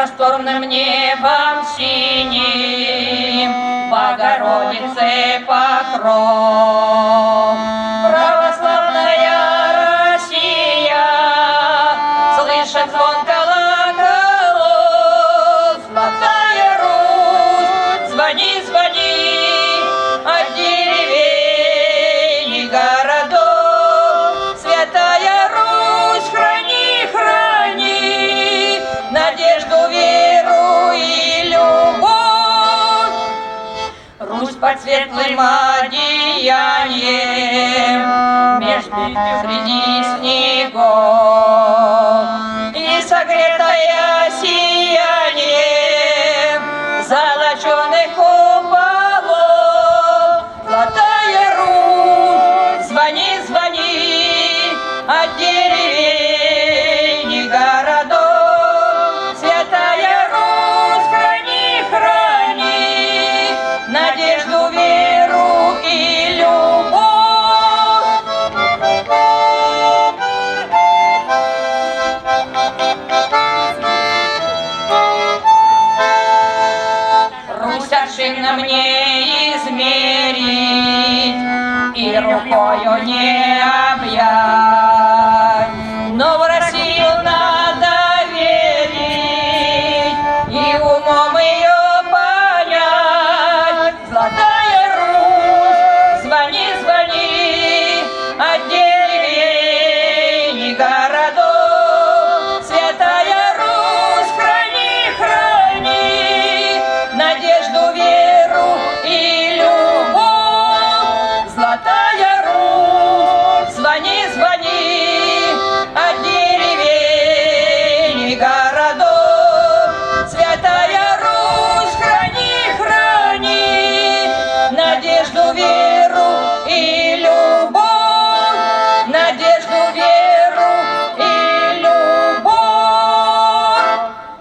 просторным небом синим, Богородицы покров. Православная Россия слышит звон колоколов. Золотая Русь, звони, звони от деревень и городов. Святая Русь, храни, храни надежду, веру и любовь. Русь под светлым одеянием среди снегов и согретая сиянием золоченых куполов. Золотая Русь, звони, звони от деревень и городов. Святая Русь, храни, храни надежду, веру и любовь. Русь аршинно мне измерить и рукою не объять.